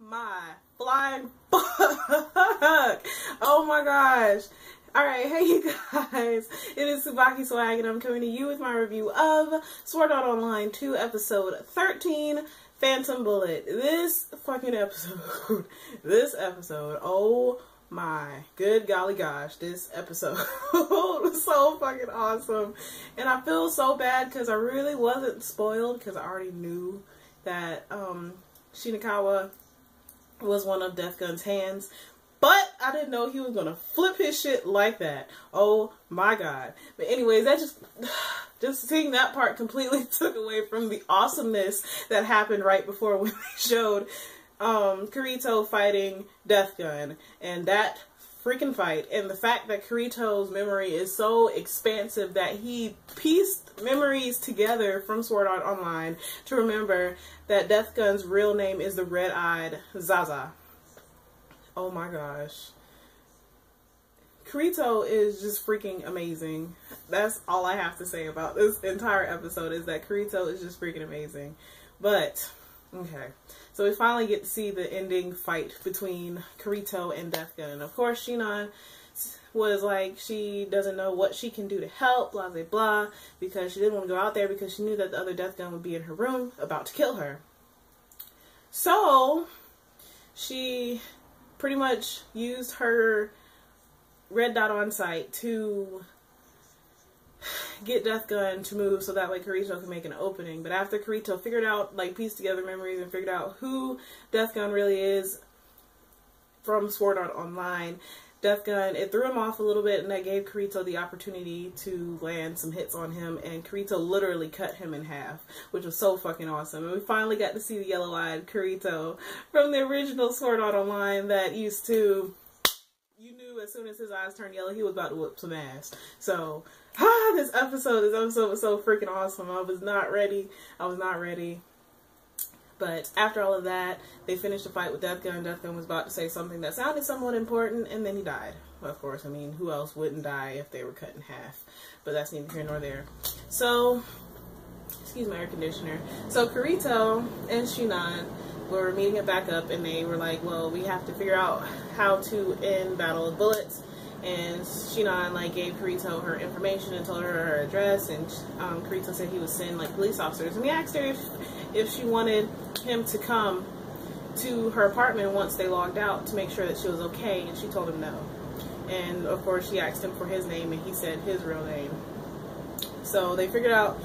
My flying fuck. Oh my gosh. Alright, hey you guys. It is TsubakiSwagg and I'm coming to you with my review of Sword Art Online 2 episode 13, Phantom Bullet. This episode, oh my good golly gosh, this episode was so fucking awesome. And I feel so bad because I really wasn't spoiled because I already knew that Shinikawa was one of Death Gun's hands, but I didn't know he was gonna flip his shit like that. Oh my god. But anyways, that just seeing that part completely took away from the awesomeness that happened right before when they showed Kirito fighting Death Gun, and that freaking fight, and the fact that Kirito's memory is so expansive that he pieced memories together from Sword Art Online to remember that Death Gun's real name is the Red-Eyed Zaza. Oh my gosh. Kirito is just freaking amazing. That's all I have to say about this entire episode, is that Kirito is just freaking amazing. But, okay. So we finally get to see the ending fight between Kirito and Death Gun. And of course, Shinon was like, she doesn't know what she can do to help, blah, blah, blah, because she didn't want to go out there because she knew that the other Death Gun would be in her room about to kill her. So, she pretty much used her red dot on sight to get Death Gun to move so that way Kirito can make an opening. But after Kirito figured out, like, pieced together memories and figured out who Death Gun really is from Sword Art Online, Death Gun, it threw him off a little bit, and that gave Kirito the opportunity to land some hits on him, and Kirito literally cut him in half, which was so fucking awesome. And we finally got to see the yellow-eyed Kirito from the original Sword Art Online that used to, you knew as soon as his eyes turned yellow, he was about to whoop some ass. So, this episode was so freaking awesome. I was not ready. But after all of that, they finished the fight with Death Gun. Death Gun was about to say something that sounded somewhat important, and then he died. Of course, I mean, who else wouldn't die if they were cut in half? But that's neither here nor there. So, excuse my air conditioner. So Kirito and Shinon were meeting it back up, and they were like, well, we have to figure out how to end Battle of Bullets. And Shinon, like, gave Kirito her information and told her her address, and Kirito said he would send, like, police officers. And he asked her if she wanted him to come to her apartment once they logged out to make sure that she was okay, and she told him no. And of course she asked him for his name, and he said his real name. So they figured well,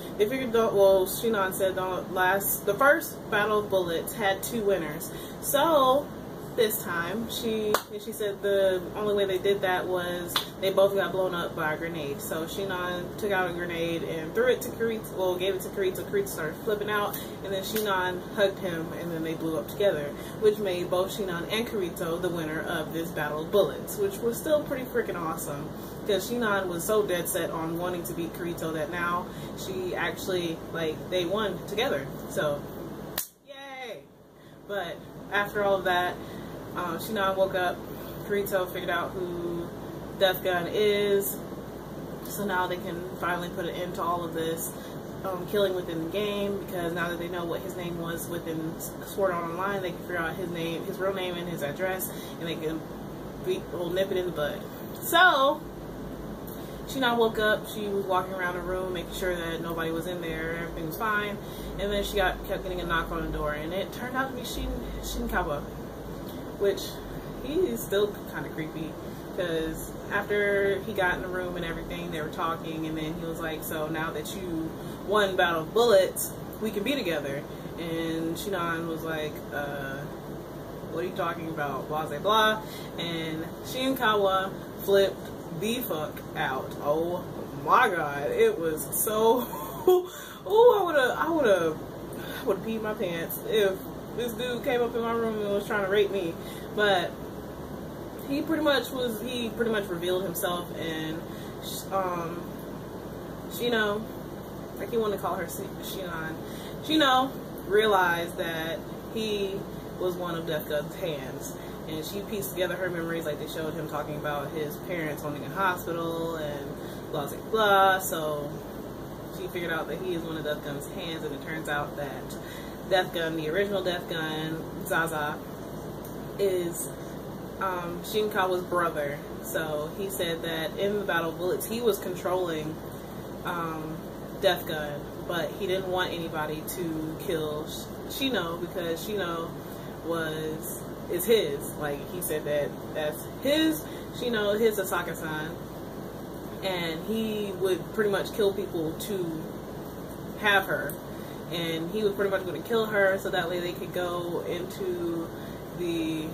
Shinon said the first Battle of Bullets had 2 winners. So this time, she said the only way they did that was they both got blown up by a grenade. So Shinon took out a grenade and threw it to Kirito, well, gave it to Kirito. Kirito started flipping out, and then Shinon hugged him, and then they blew up together, which made both Shinon and Kirito the winner of this Battle of Bullets, which was still pretty freaking awesome, because Shinon was so dead set on wanting to beat Kirito that now she actually, like, they won together. So, yay! But after all of that, Shinon woke up, Kirito figured out who Death Gun is, so now they can finally put an end to all of this killing within the game, because now that they know what his name was within Sword Art Online, they can figure out his real name and his address, and they can nip it in the bud. So, Shinon woke up, she was walking around the room making sure that nobody was in there, everything was fine, and then she kept getting a knock on the door, and it turned out to be Shinikawa, which he's still kind of creepy, because after he got in the room and everything, they were talking, and then he was like, so now that you won Battle of Bullets, we can be together. And Shinon was like, what are you talking about, blah blah blah, and Shinikawa flipped the fuck out. Oh my god, it was so oh, I would have peed my pants if this dude came up in my room and was trying to rape me. But he pretty much revealed himself, and Shino, like he wanted to call her Shinon, Shino realized that he was one of Death Gun's hands, and she pieced together her memories, like they showed him talking about his parents owning a hospital and blah blah blah. So she figured out that he is one of Death Gun's hands, and it turns out that Death Gun, the original Death Gun, Zaza, is Shinkawa's brother. So he said that in the Battle of Bullets, he was controlling Death Gun, but he didn't want anybody to kill Shino because Shino is his. Like, he said that that's his Shino, his Asaka-san, and he would pretty much kill people to have her, and he was pretty much going to kill her so that way they could go into the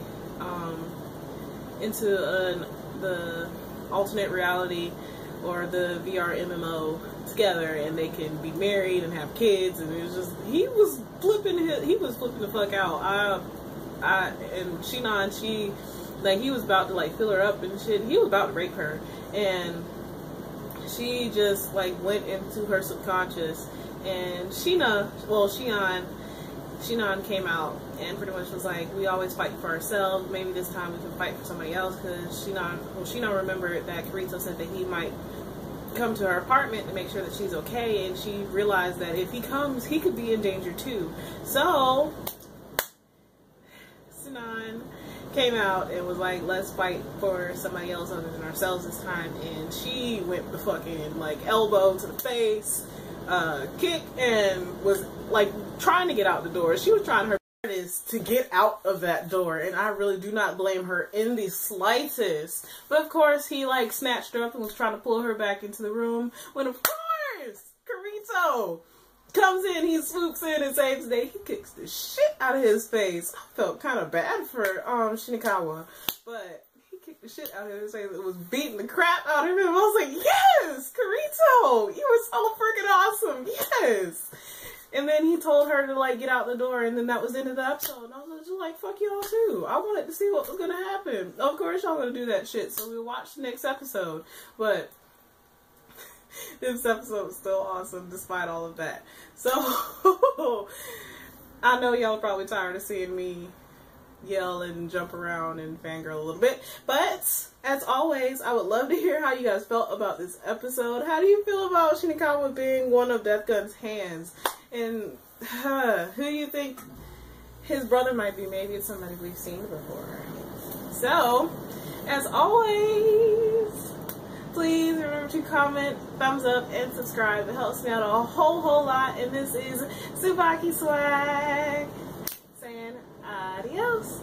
the alternate reality or the VR MMO together, and they can be married and have kids. And it was just, he was flipping the fuck out. And Shinon, he was about to like fill her up and shit. He was about to rape her, and she just like went into her subconscious, and Shinon came out and pretty much was like, we always fight for ourselves, maybe this time we can fight for somebody else, because Shinon remembered that Kirito said that he might come to her apartment to make sure that she's okay, and she realized that if he comes, he could be in danger too. So Shinon came out and was like, let's fight for somebody else other than ourselves this time, and she went the fucking like elbow to the face, kick, and was like trying to get out the door. She was trying her hardest to get out of that door, and I really do not blame her in the slightest. But of course, he like snatched her up and was trying to pull her back into the room when, of course, Kirito comes in. He swoops in and saves the day. He kicks the shit out of his face. I felt kind of bad for Shinkawa, but he kicked the shit out of his face. It was beating the crap out of him. I was like, yes, Kirito, you were so freaking awesome. Yes. And then he told her to like get out the door, and then that was the end of the episode. And I was just like, fuck y'all too. I wanted to see what was gonna happen. Of course y'all gonna do that shit, so we'll watch the next episode. But this episode was still awesome despite all of that. So I know y'all are probably tired of seeing me yell and jump around and fangirl a little bit, but as always, I would love to hear how you guys felt about this episode. How do you feel about Shinkawa being one of Death Gun's hands? And who do you think his brother might be? Maybe it's somebody we've seen before. So, as always, please remember to comment, thumbs up, and subscribe. It helps me out a whole lot. And this is TsubakiSwagg saying adios.